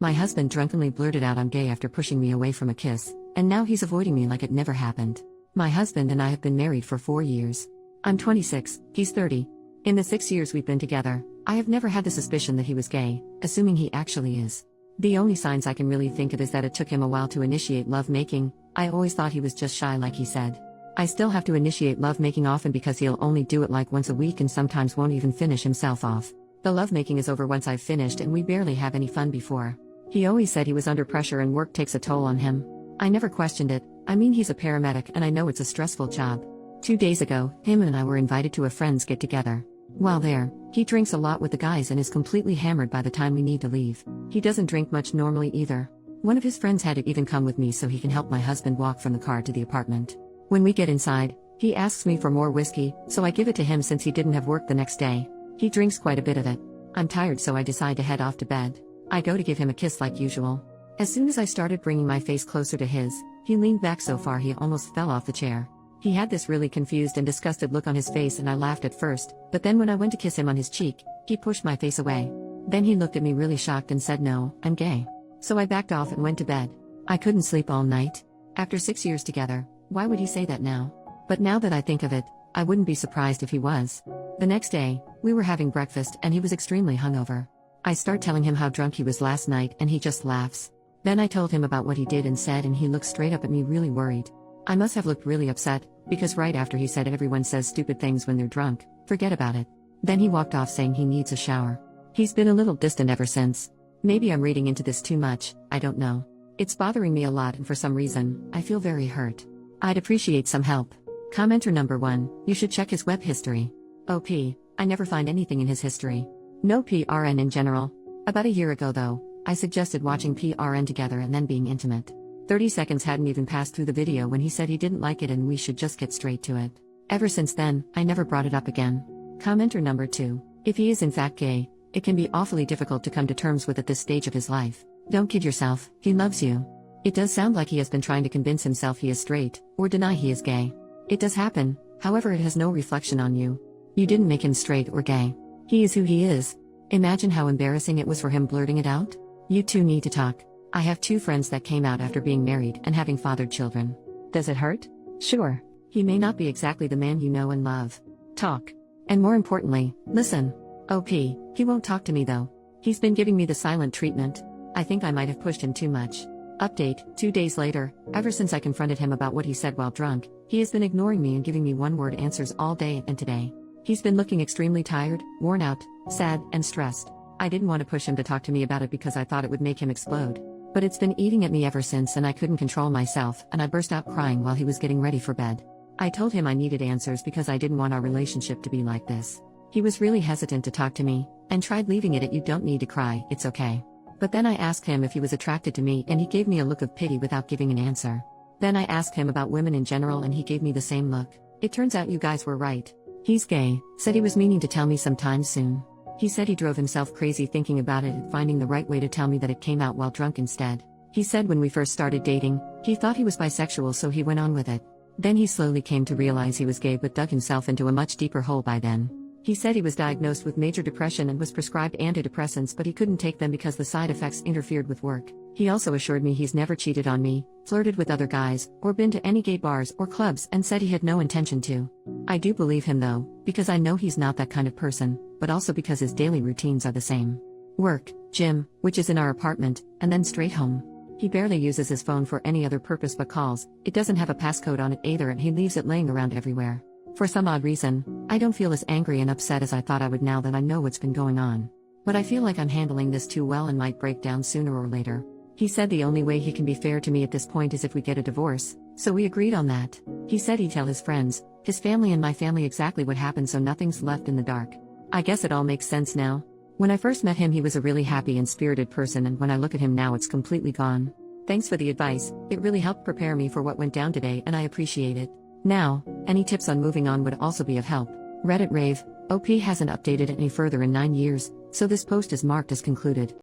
My husband drunkenly blurted out I'm gay after pushing me away from a kiss, and now he's avoiding me like it never happened. My husband and I have been married for 4 years. I'm 26, he's 30. In the 6 years we've been together, I have never had the suspicion that he was gay, assuming he actually is. The only signs I can really think of is that it took him a while to initiate lovemaking. I always thought he was just shy like he said. I still have to initiate lovemaking often because he'll only do it like once a week and sometimes won't even finish himself off. The lovemaking is over once I've finished and we barely have any fun before. He always said he was under pressure and work takes a toll on him. I never questioned it. I mean, he's a paramedic and I know it's a stressful job. 2 days ago, him and I were invited to a friend's get-together. While there, he drinks a lot with the guys and is completely hammered by the time we need to leave. He doesn't drink much normally either. One of his friends had to even come with me so he can help my husband walk from the car to the apartment. When we get inside, he asks me for more whiskey, so I give it to him since he didn't have work the next day. He drinks quite a bit of it. I'm tired so I decide to head off to bed. I go to give him a kiss like usual. As soon as I started bringing my face closer to his, he leaned back so far he almost fell off the chair. He had this really confused and disgusted look on his face and I laughed at first, but then when I went to kiss him on his cheek, he pushed my face away. Then he looked at me really shocked and said no, I'm gay. So I backed off and went to bed. I couldn't sleep all night. After 6 years together, why would he say that now? But now that I think of it, I wouldn't be surprised if he was. The next day, we were having breakfast and he was extremely hungover. I start telling him how drunk he was last night and he just laughs. Then I told him about what he did and said and he looked straight up at me really worried. I must have looked really upset, because right after he said everyone says stupid things when they're drunk, forget about it. Then he walked off saying he needs a shower. He's been a little distant ever since. Maybe I'm reading into this too much, I don't know. It's bothering me a lot and for some reason, I feel very hurt. I'd appreciate some help. Commenter number 1, you should check his web history. OP, I never find anything in his history. No PRN in general. About a year ago though, I suggested watching PRN together and then being intimate. 30 seconds hadn't even passed through the video when he said he didn't like it and we should just get straight to it. Ever since then, I never brought it up again. Commenter number 2, if he is in fact gay, it can be awfully difficult to come to terms with at this stage of his life. Don't kid yourself, he loves you. It does sound like he has been trying to convince himself he is straight, or deny he is gay. It does happen, however it has no reflection on you. You didn't make him straight or gay. He is who he is. Imagine how embarrassing it was for him blurting it out. You two need to talk. I have 2 friends that came out after being married and having fathered children. Does it hurt? Sure. He may not be exactly the man you know and love. Talk. And more importantly, listen. OP, he won't talk to me though. He's been giving me the silent treatment. I think I might have pushed him too much. Update, 2 days later, ever since I confronted him about what he said while drunk, he has been ignoring me and giving me one-word answers all day and today. He's been looking extremely tired, worn out, sad, and stressed. I didn't want to push him to talk to me about it because I thought it would make him explode. But it's been eating at me ever since and I couldn't control myself and I burst out crying while he was getting ready for bed. I told him I needed answers because I didn't want our relationship to be like this. He was really hesitant to talk to me, and tried leaving it at you don't need to cry, it's okay. But then I asked him if he was attracted to me and he gave me a look of pity without giving an answer. Then I asked him about women in general and he gave me the same look. It turns out you guys were right. He's gay, said he was meaning to tell me sometime soon. He said he drove himself crazy thinking about it and finding the right way to tell me that it came out while drunk instead. He said when we first started dating, he thought he was bisexual so he went on with it. Then he slowly came to realize he was gay but dug himself into a much deeper hole by then. He said he was diagnosed with major depression and was prescribed antidepressants but he couldn't take them because the side effects interfered with work. He also assured me he's never cheated on me, flirted with other guys, or been to any gay bars or clubs and said he had no intention to. I do believe him though, because I know he's not that kind of person, but also because his daily routines are the same. Work, gym, which is in our apartment, and then straight home. He barely uses his phone for any other purpose but calls. It doesn't have a passcode on it either and he leaves it laying around everywhere. For some odd reason, I don't feel as angry and upset as I thought I would now that I know what's been going on. But I feel like I'm handling this too well and might break down sooner or later. He said the only way he can be fair to me at this point is if we get a divorce, so we agreed on that. He said he'd tell his friends, his family and my family exactly what happened so nothing's left in the dark. I guess it all makes sense now. When I first met him he was a really happy and spirited person and when I look at him now it's completely gone. Thanks for the advice, it really helped prepare me for what went down today and I appreciate it. Now, any tips on moving on would also be of help. Reddit rave, OP hasn't updated any further in 9 years, so this post is marked as concluded.